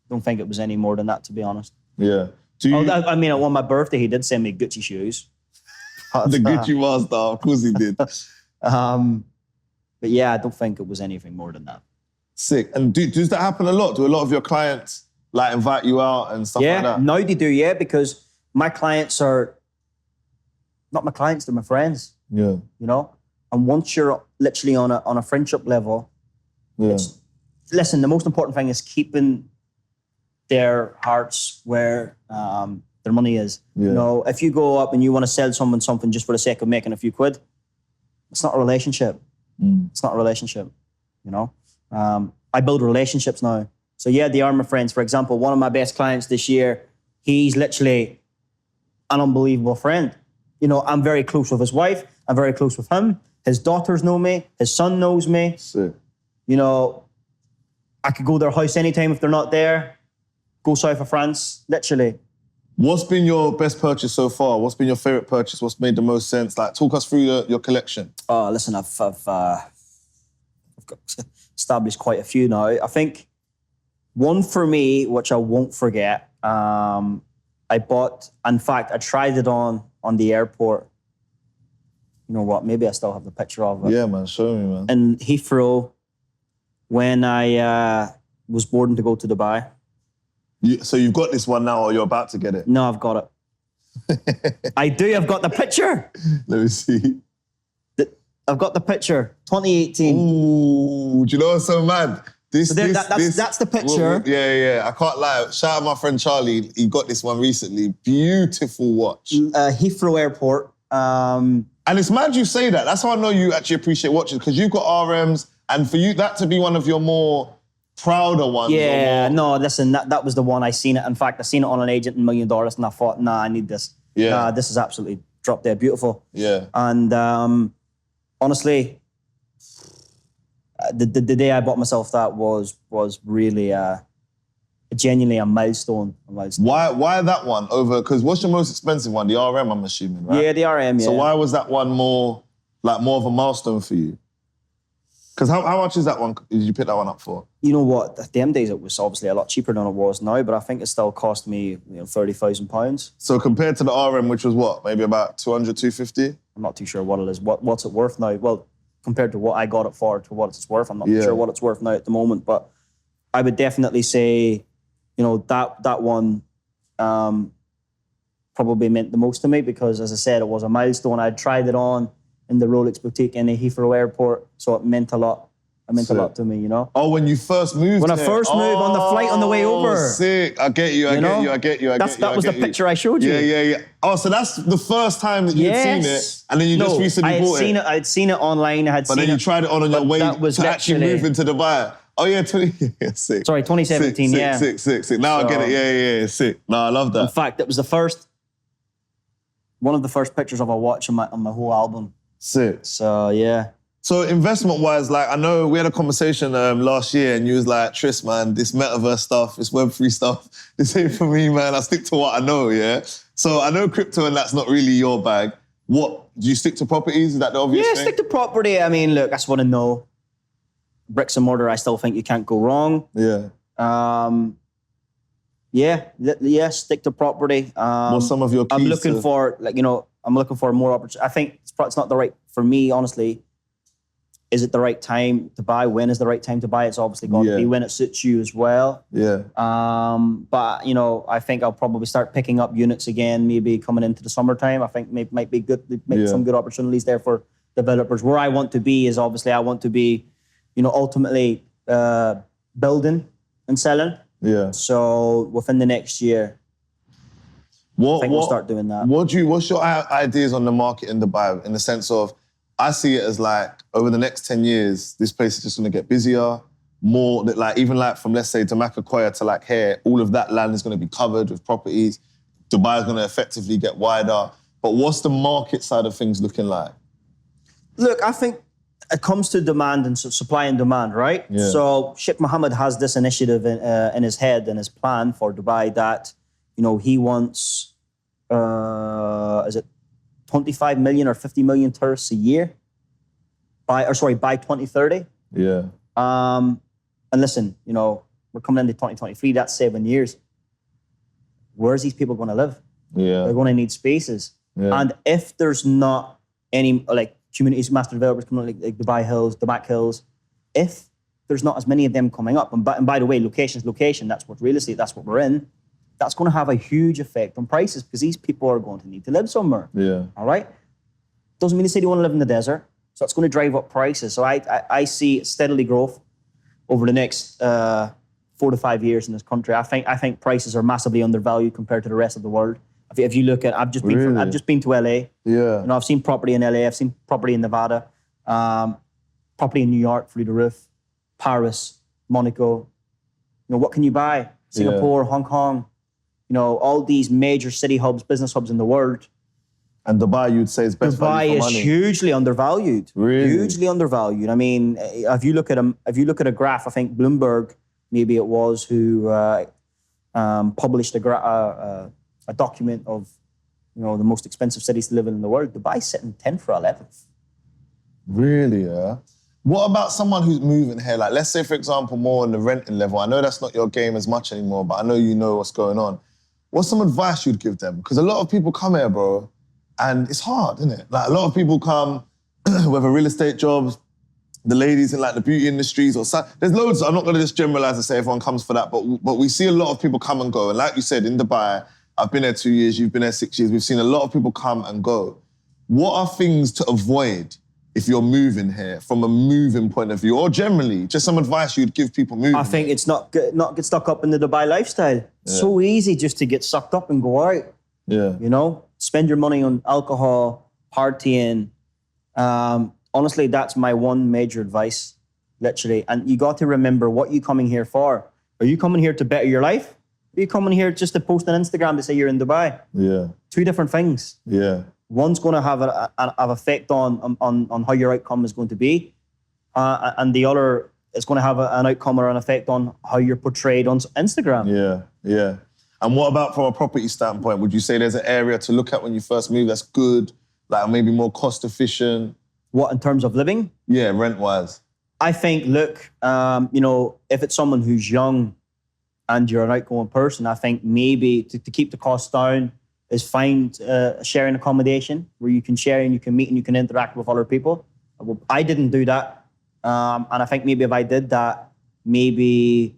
Don't think it was any more than that, to be honest. Yeah. Do you, I mean, on my birthday, he did send me Gucci shoes. the Gucci master, of course he did. But yeah, I don't think it was anything more than that. Sick. And does that happen a lot? Do a lot of your clients like invite you out and stuff like that? Yeah, now they do, yeah, because my clients are not my clients, they're my friends. Yeah. You know? And once you're literally on a friendship level, listen, the most important thing is keeping their hearts where their money is. Yeah. You know, if you go up and you want to sell someone something just for the sake of making a few quid, it's not a relationship. It's not a relationship, you know? I build relationships now. So yeah, they are my friends. For example, one of my best clients this year, he's literally an unbelievable friend. You know, I'm very close with his wife. I'm very close with him. His daughters know me. His son knows me. Sick. You know, I could go to their house anytime if they're not there. Go south of France, literally. What's been your best purchase so far? What's been your favorite purchase? What's made the most sense? Like, talk us through your collection. Oh, listen, I've got established quite a few now. I think one for me, which I won't forget, I bought, in fact, I tried it on the airport. You know what, maybe I still have the picture of it. Yeah, man, show me, man. In Heathrow, when I was boarding to go to Dubai. So you've got this one now or you're about to get it? No, I've got it. I do, I've got the picture. Let me see. I've got the picture, 2018. Ooh, do you know what's so mad? That's the picture. Yeah. I can't lie. Shout out my friend Charlie. He got this one recently. Beautiful watch. Heathrow Airport. And it's mad you say that. That's how I know you actually appreciate watches, because you've got RMs, and for you, that to be one of your more prouder ones. Yeah, no, listen, that was the one. I seen it. In fact, I seen it on an agent in $1 million, and I thought, nah, I need this. Yeah. Nah, this is absolutely drop dead beautiful. Yeah. And honestly, the day I bought myself that was really genuinely a milestone. Why that one over? Because what's your most expensive one? The RM, I'm assuming, right? Yeah, the RM. Yeah. So why was that one more of a milestone for you? Because how much is that one? Did you pick that one up for? You know what? At them days, it was obviously a lot cheaper than it was now, but I think it still cost me £30,000. So compared to the RM, which was what, maybe about 200, 250? I'm not too sure what it is. What's it worth now? Well, compared to what I got it for to what it's worth, I'm not sure what it's worth now at the moment. But I would definitely say, you know, that one probably meant the most to me, because, as I said, it was a milestone. I tried it on in the Rolex boutique in the Heathrow Airport, so it meant a lot. It meant a lot to me, you know. Oh, when you first moved. When I first moved on the flight on the way over. Sick! I get you. I get you. That was the picture I showed you. Yeah. Oh, so that's the first time that you'd seen it, and then you just recently bought it. I'd seen it online. But then you tried it on your way to actually move into Dubai. Oh yeah, sick. Sorry, 2017. Sick. Now I get it. Yeah. Sick. No, I love that. In fact, it was one of the first pictures of a watch on my whole album. Sick. So yeah. So investment-wise, like, I know we had a conversation last year, and you was like, Trist, man, this metaverse stuff, this Web3 stuff, this ain't for me, man. I stick to what I know, yeah? So I know crypto and that's not really your bag. What, do you stick to properties? Is that the obvious thing? Yeah, stick to property. I mean, look, that's what I know. Bricks and mortar, I still think you can't go wrong. Yeah. Stick to property. What's some of your keys I'm looking for more opportunity. I think it's not the right, for me, honestly, is it the right time to buy? When is the right time to buy? It's obviously got to be when it suits you as well. Yeah. But, you know, I think I'll probably start picking up units again, maybe coming into the summertime. I think might be good, some good opportunities there for developers. Where I want to be is obviously I want to be, you know, ultimately building and selling. Yeah. So within the next year, I think we'll start doing that. What's your ideas on the market in Dubai in the sense of, I see it as like over the next 10 years, this place is just going to get busier, more, like even like from, let's say, Damacakoya to like here, all of that land is going to be covered with properties. Dubai is going to effectively get wider. But what's the market side of things looking like? Look, I think it comes to demand and supply and demand, right? Yeah. So Sheikh Mohammed has this initiative in his head and his plan for Dubai that, you know, he wants, is it 25 million or 50 million tourists a year by 2030. Yeah. And listen, you know, we're coming into 2023, that's 7 years. Where's these people going to live? Yeah. They're going to need spaces. Yeah. And if there's not any, like, communities, master developers coming up, like Dubai Hills, Damak Hills, if there's not as many of them coming up, and by the way, location, that's what real estate, that's what we're in, that's going to have a huge effect on prices because these people are going to need to live somewhere. Yeah. All right? Doesn't mean to say they want to live in the desert. So that's going to drive up prices. So I see steadily growth over the next 4 to 5 years in this country. I think prices are massively undervalued compared to the rest of the world. If you look at, I've just been to LA. Yeah. You know, I've seen property in LA. I've seen property in Nevada, property in New York, through the roof, Paris, Monaco. You know, what can you buy? Singapore, Hong Kong. You know, all these major city hubs, business hubs in the world. And Dubai, you'd say, is best value for money. Dubai is hugely undervalued. Really? Hugely undervalued. I mean, if you look at a graph, I think Bloomberg, maybe it was, who published a document of, you know, the most expensive cities to live in the world. Dubai's sitting 10th or 11th. Really, yeah? What about someone who's moving here? Like, let's say, for example, more on the renting level. I know that's not your game as much anymore, but I know you know what's going on. What's some advice you'd give them? Because a lot of people come here, bro, and it's hard, isn't it? Like, a lot of people come, whether real estate jobs, the ladies in like the beauty industries, or there's loads. I'm not going to just generalize and say everyone comes for that, but we see a lot of people come and go. And like you said, in Dubai, I've been there 2 years, you've been there 6 years. We've seen a lot of people come and go. What are things to avoid if you're moving here from a moving point of view, or generally, just some advice you'd give people moving? I think it's not get stuck up in the Dubai lifestyle. It's so easy just to get sucked up and go out. Yeah. You know, spend your money on alcohol, partying. Honestly, that's my one major advice, literally. And you got to remember what you're coming here for. Are you coming here to better your life? Are you coming here just to post on Instagram to say you're in Dubai? Yeah. Two different things. Yeah. One's going to have an effect on how your outcome is going to be, and the other is going to have an outcome or an effect on how you're portrayed on Instagram. Yeah, yeah. And what about from a property standpoint? Would you say there's an area to look at when you first move that's good, like maybe more cost efficient? What, in terms of living? Yeah, rent-wise. I think, look, you know, if it's someone who's young and you're an outgoing person, I think maybe to keep the costs down is find sharing accommodation where you can share and you can meet and you can interact with other people. I didn't do that. And I think maybe if I did that, maybe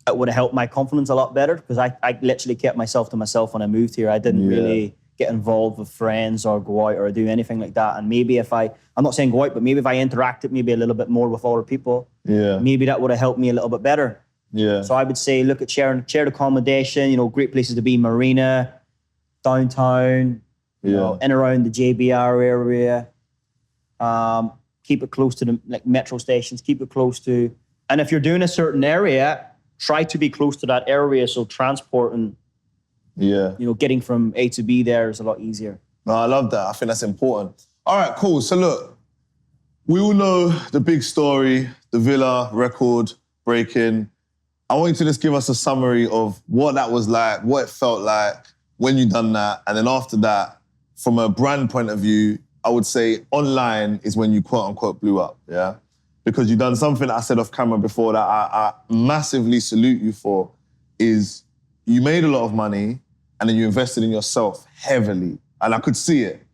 it would have helped my confidence a lot better, because I literally kept myself to myself when I moved here. I didn't really get involved with friends or go out or do anything like that. And maybe if I'm not saying go out, but maybe if I interacted maybe a little bit more with other people, maybe that would have helped me a little bit better. Yeah. So I would say, look at shared accommodation, you know, great places to be, Marina, downtown, you know, in around the JBR area. Keep it close to the metro stations, keep it close to, and if you're doing a certain area, try to be close to that area so transporting, you know, getting from A to B there is a lot easier. No, I love that. I think that's important. All right, cool. So look, we all know the big story, the Villa record breaking. I want you to just give us a summary of what that was like, what it felt like when you done that. And then after that, from a brand point of view, I would say online is when you quote unquote blew up, yeah? Because you've done something I said off camera before that I massively salute you for, is you made a lot of money and then you invested in yourself heavily. And I could see it.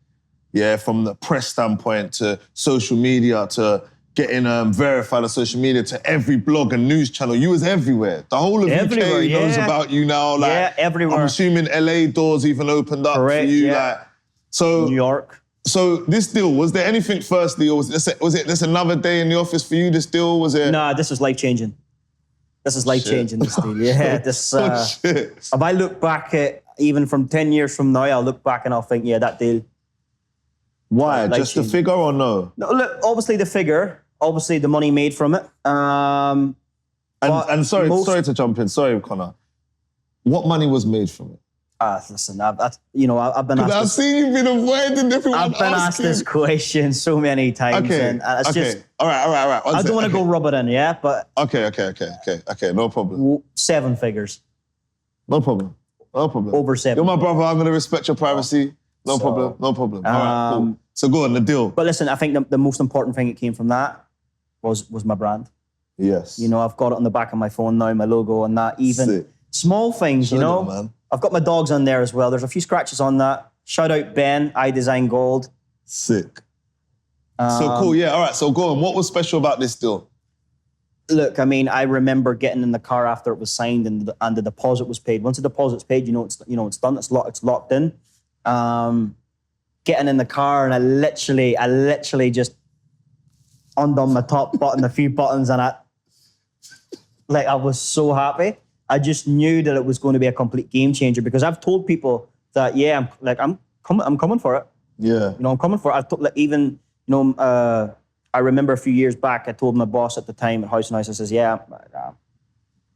yeah, from the press standpoint to social media to getting verified on social media to every blog and news channel. You was everywhere. The whole of Everywhere, UK knows yeah. about you now. Like, Yeah, everywhere. I'm assuming LA doors even opened up Correct, for you. yeah. Like, so New York. So this deal, was there anything firstly, or was it just another day in the office for you, this deal? Was it? Nah, this was life-changing. This is life-changing, this deal. Yeah, this... shit. If I look back at, even from 10 years from now, I'll look back and I'll think, yeah, that deal... Why? Just the figure or no? No, look, obviously the figure, obviously the money made from it. And sorry to jump in. Sorry, Conor. What money was made from it? Listen, I've been asked. I've seen you've been avoiding everyone. I've been asked this question so many times, and it's just. All right. I don't want to go rub it in, yeah, but. Okay. No problem. 7 figures. No problem. Over 7. You're my brother. I'm gonna respect your privacy. No problem. All right, cool. So go on, the deal. But listen, I think the most important thing that came from that was my brand. Yes. You know, I've got it on the back of my phone now, my logo and that. Even Sick. small things, you know. Man. I've got my dogs on there as well. There's a few scratches on that. Shout out Ben, I Design Gold. Sick. So cool, yeah. All right, so go on. What was special about this deal? Look, I mean, I remember getting in the car after it was signed and the deposit was paid. Once the deposit's paid, it's done. It's locked in. Getting in the car and I literally just undone my top button, a few buttons, and I was so happy. I just knew that it was going to be a complete game changer because I've told people that, yeah, I'm coming for it. Yeah. You know, I'm coming for it. I've told, I remember a few years back, I told my boss at the time at House and House, I says, yeah,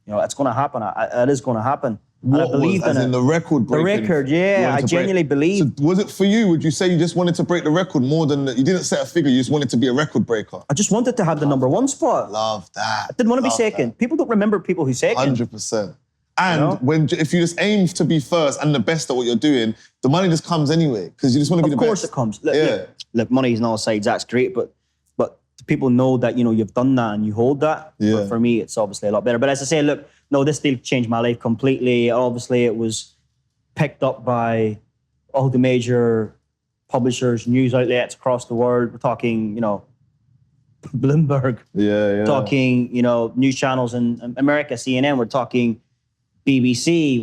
it's going to happen. It is going to happen. What and I believed was, as in the record breaking? The record, yeah. I genuinely believe. So was it for you? Would you say you just wanted to break the record more than, you didn't set a figure, you just wanted to be a record breaker? I just wanted to have the #1 spot. Love that. I didn't want to be second. People don't remember people who second. 100%. And if you just aim to be first and the best at what you're doing, the money just comes anyway because you just want to be the best. Of course it comes. Look, money is on all sides. That's great, but people know that you've done that and you hold that. Yeah. For me, it's obviously a lot better. But as I say, look, no, this deal changed my life completely. Obviously, it was picked up by all the major publishers, news outlets across the world. We're talking, Bloomberg. Yeah. Talking, news channels in America, CNN. We're talking BBC,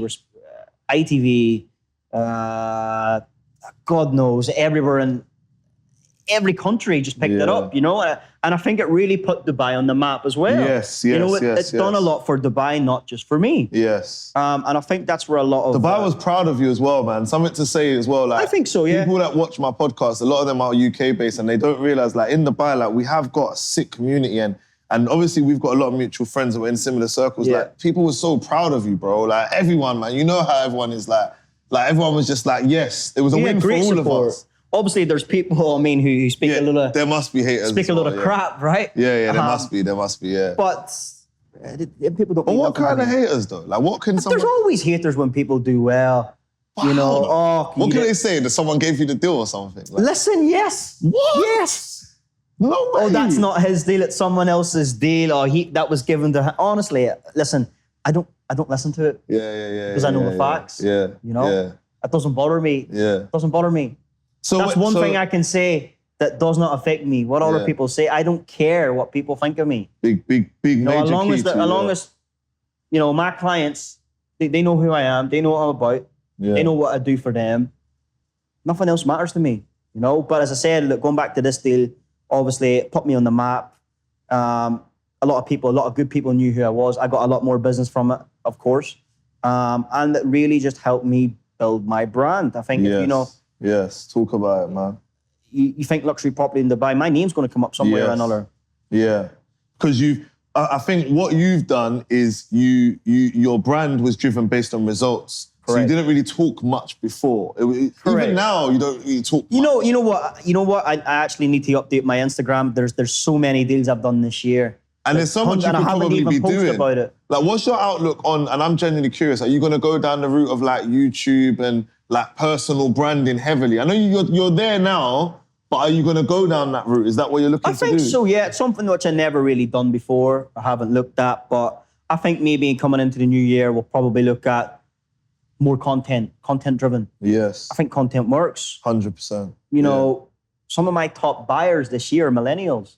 ITV, God knows, everywhere in every country just picked it up, and I think it really put Dubai on the map as well. Yes. It's done a lot for Dubai, not just for me. Yes. And I think that's where a lot of... Dubai was proud of you as well, man. Something to say as well. Like, I think so, yeah. People that watch my podcast, a lot of them are UK-based and they don't realize, like, in Dubai, we have got a sick community and obviously we've got a lot of mutual friends that were in similar circles. Yeah. Like, people were so proud of you, bro. Like, everyone, man. You know how everyone is like everyone was just like, yes, it was a win for all support. of us. Obviously, there's people, who speak a little... There must be haters. Speak a lot of crap, right? Yeah, there must be, yeah. But people don't... But what kind of haters, though? Like, what can someone... There's always haters when people do well. Wow. What can they say? That someone gave you the deal or something? Like, listen, yes. What? Yes. No way. Oh, that's not his deal, it's someone else's deal, or that was given to him. Honestly, listen, I don't listen to it. Yeah. Because I know the facts. Yeah. It doesn't bother me. Yeah. It doesn't bother me. So that's one thing I can say that does not affect me. What other people say, I don't care what people think of me. Big major as long key as my clients, they know who I am, they know what I'm about, they know what I do for them. Nothing else matters to me, But as I said, look, going back to this deal, obviously it put me on the map. A lot of good people knew who I was. I got a lot more business from it, of course. And it really just helped me build my brand. I think, Yes, talk about it, man. You think luxury property in Dubai, my name's going to come up somewhere or another. Yeah, because I think what you've done is your brand was driven based on results. Correct. So you didn't really talk much before. Even now, you don't really talk much. You know what? I actually need to update my Instagram. There's so many deals I've done this year. And there's so much you could probably be doing. About it. Like, what's your outlook on, and I'm genuinely curious, are you going to go down the route of YouTube and personal branding heavily? I know you're there now, but are you going to go down that route? Is that what you're looking to do? I think so, yeah. It's something which I never really done before. I haven't looked at, but I think maybe coming into the new year, we'll probably look at more content driven. Yes. I think content works. 100%. You know, some of my top buyers this year are millennials,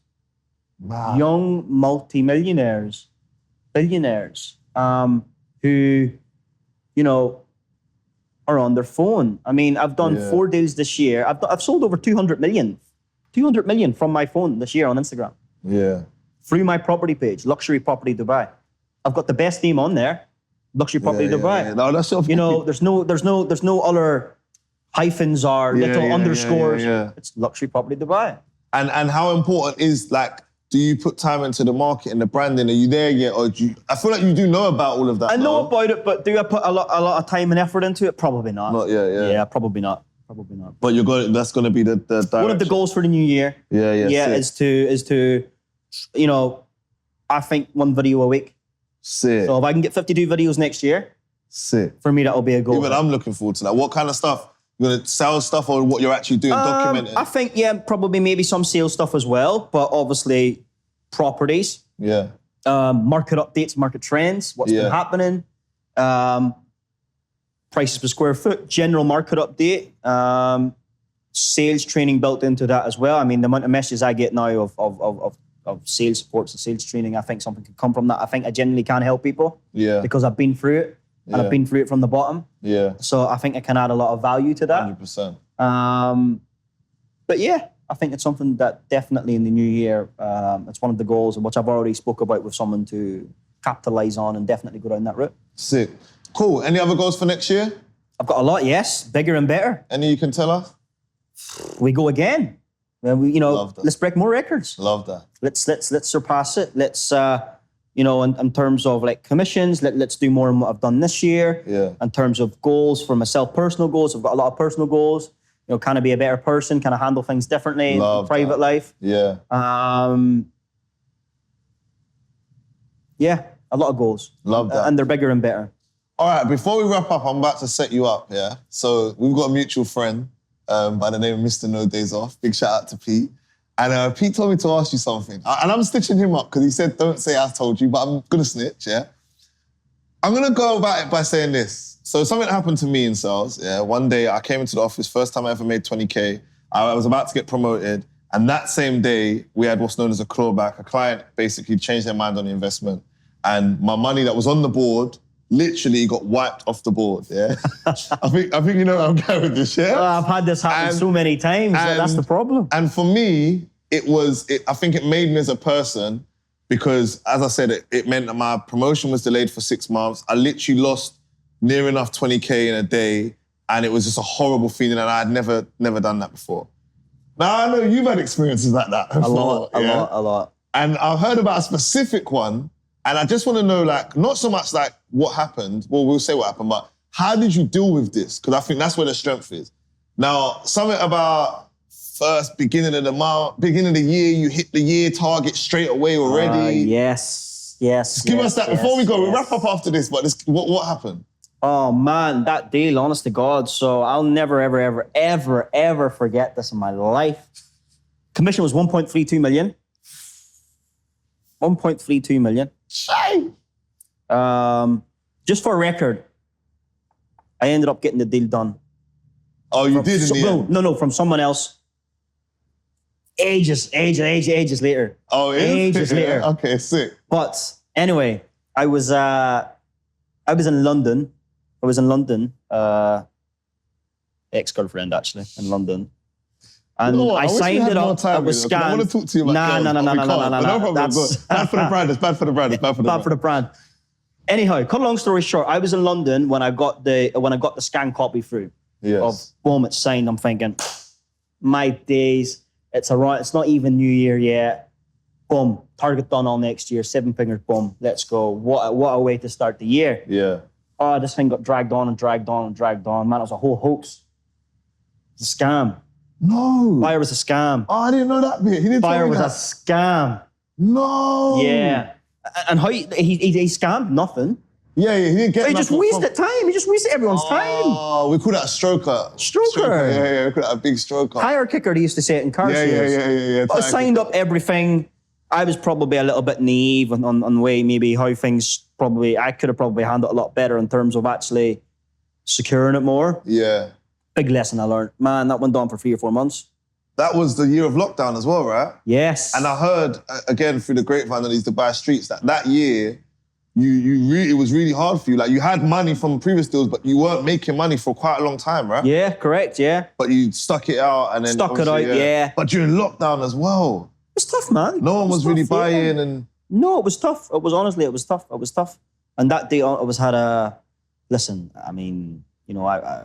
young multi-millionaires, billionaires, who, you know, are on their phone. I mean, I've done 4 deals this year. I've sold over 200 million from my phone this year on Instagram. Yeah. Through my property page, Luxury Property Dubai. I've got the best name on there, Luxury Property Dubai. Yeah. No, that's so You know, there's no other hyphens or little underscores. Yeah. It's Luxury Property Dubai. And how important is, like, do you put time into the marketing, the branding? Are you there yet? Or do you, I feel like you do know about all of that. I know about it, but do I put a lot of time and effort into it? Probably not. Not yet, yeah. Yeah, probably not. Probably not. But that's going to be the direction. One of the goals for the new year. Yeah, is to, you know, I think 1 video a week. Sick. So if I can get 52 videos next year, sick. For me, that'll be a goal. Even I'm looking forward to that. What kind of stuff? You're going to sell stuff or what you're actually doing, documenting? I think, probably maybe some sales stuff as well, but obviously properties. Yeah. Market updates, market trends, what's been happening. Prices per square foot, general market update. Sales training built into that as well. I mean, the amount of messages I get now of sales supports and sales training, I think something could come from that. I think I genuinely can help people. Yeah. Because I've been through it. And I've been through it from the bottom. Yeah. So I think I can add a lot of value to that. 100%. But yeah, I think it's something that definitely in the new year, it's one of the goals, which I've already spoke about with someone to capitalize on and definitely go down that route. Sick. Cool. Any other goals for next year? I've got a lot, yes. Bigger and better. Any you can tell us? We go again. Let's break more records. Love that. Let's surpass it. Let's in terms of like commissions, let's do more than what I've done this year. Yeah. In terms of goals for myself, personal goals, I've got a lot of personal goals. You know, kind of be a better person, kind of handle things differently in private life. Yeah. Yeah, a lot of goals. Love that. And they're bigger and better. All right, before we wrap up, I'm about to set you up, yeah? So we've got a mutual friend by the name of Mr. No Days Off. Big shout out to Pete. And Pete told me to ask you something. And I'm stitching him up because he said, don't say I told you, but I'm going to snitch, yeah? I'm going to go about it by saying this. So something happened to me in sales, yeah? One day I came into the office, first time I ever made 20K. I was about to get promoted. And that same day, we had what's known as a clawback. A client basically changed their mind on the investment. And my money that was on the board literally got wiped off the board, yeah? I think you know where I'm going with this, yeah? I've had this happen so many times, that's the problem. And for me, I think it made me as a person because, as I said, it meant that my promotion was delayed for 6 months. I literally lost near enough 20K in a day, and it was just a horrible feeling, and I had never done that before. Now, I know you've had experiences like that before. A lot. And I've heard about a specific one, and I just want to know, like, not so much like what happened, well, we'll say what happened, but how did you deal with this? Because I think that's where the strength is. Now, something about beginning of the year, you hit the year target straight away already. Yes. Just give us that before we go. We'll wrap up after this, but what happened? Oh man, that deal, honest to God. So I'll never, ever, ever, ever, ever forget this in my life. Commission was 1.32 million. 1.32 million. Shame. Just for record, I ended up getting the deal done. Oh, you did in the end? No, from someone else. Ages later. Oh, yeah? Ages later. Okay, sick. But anyway, I was in London. Ex-girlfriend actually, in London. And You know what? I wish we signed had it more up. time I was with you, 'cause I want scanned. to talk to you about girls, but we can't. No. But no problem. That's Bad for the brand. It's bad for the brand. It's bad for the bad for brand. the brand. Anyhow, cut a long story short, I was in London when I got the scan copy through. Yes. Of boom, it's signed. I'm thinking, my days. It's not even New Year yet. Boom, target done all next year. 7 figures. Boom, let's go. What a way to start the year. Yeah. Oh, this thing got dragged on. Man, it was a whole hoax. It's a scam. No. Buyer was a scam. Oh, I didn't know that bit. He didn't tell Buyer me was a that. scam. No. Yeah. And how he scammed nothing. Yeah, he didn't get He just wasted time. He just wasted everyone's time. Oh, we call that a stroker. Stroker. Yeah, we call that a big stroker. Tire kicker, they used to say it in car sales. Yeah. But I signed up everything. I was probably a little bit naive on the way maybe how things I could have probably handled a lot better in terms of actually securing it more. Yeah. Big lesson I learned. Man, that went on for 3 or 4 months. That was the year of lockdown as well, right? Yes. And I heard, again, through the grapevine on these Dubai streets, that year, it was really hard for you. Like, you had money from previous deals, but you weren't making money for quite a long time, right? Yeah, correct, yeah. But you stuck it out and then... Stuck it out, yeah. But during lockdown as well. It was tough, man. No one was really tough, yeah. buying and... No, it was tough. It was honestly, it was tough. It was tough. And that day, I was had a... Listen, I mean, you know, I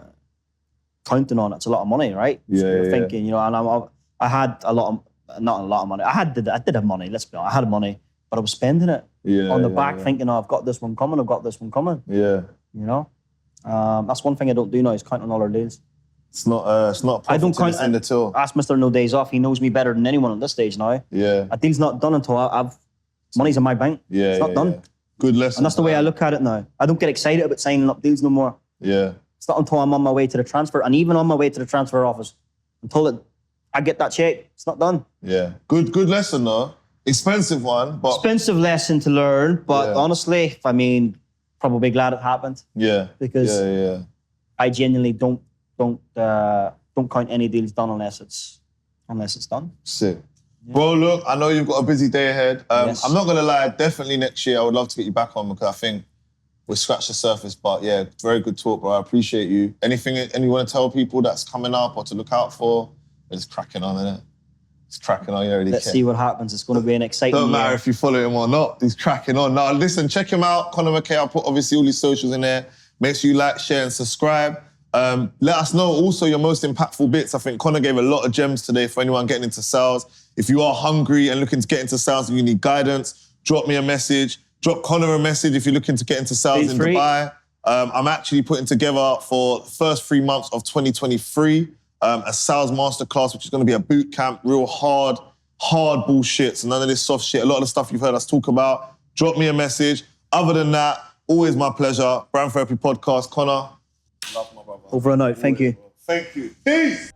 counting on it's a lot of money, right? Yeah, so you're yeah. thinking, you know, and I had a lot of... Not a lot of money. I did have money, let's be honest. I had money, but I was spending it on the back thinking, oh, I've got this one coming, I've got this one coming. Yeah. You know? That's one thing I don't do now is count on all our days. It's not a profit I don't to the end at all. Ask Mr. No Days Off. He knows me better than anyone at this stage now. Yeah. A deal's not done until I've money's in my bank. Yeah, it's not done. Yeah. Good lesson. And that's the way I look at it now. I don't get excited about signing up deals no more. Yeah. It's not until I'm on my way to the transfer, and even on my way to the transfer office, until I get that check, it's not done. Yeah. Good lesson though. Expensive one, but... Expensive lesson to learn, but honestly, I mean, probably glad it happened. Yeah. Because I genuinely don't count any deals done unless it's done. Sick. Yeah. Bro, look, I know you've got a busy day ahead. Yes. I'm not gonna lie, definitely next year I would love to get you back on because I think we scratched the surface. But yeah, very good talk, bro. I appreciate you. Anything you want to tell people that's coming up or to look out for? It's cracking on, innit? It's cracking on, you don't really Let's care. see what happens. It's going to be an exciting Don't matter year. if you follow him or not. He's cracking on. Now, listen, check him out, Conor Mckay. I'll put obviously all his socials in there. Make sure you like, share, and subscribe. Let us know also your most impactful bits. I think Conor gave a lot of gems today for anyone getting into sales. If you are hungry and looking to get into sales and you need guidance, drop me a message. Drop Conor a message if you're looking to get into sales in Dubai. I'm actually putting together for the first 3 months of 2023 a sales masterclass, which is going to be a boot camp, real hard bullshit. So none of this soft shit. A lot of the stuff you've heard us talk about. Drop me a message. Other than that, always my pleasure. Brand Therapy Podcast. Conor. Love my brother. Over and out. Thank you. Thank you. Peace.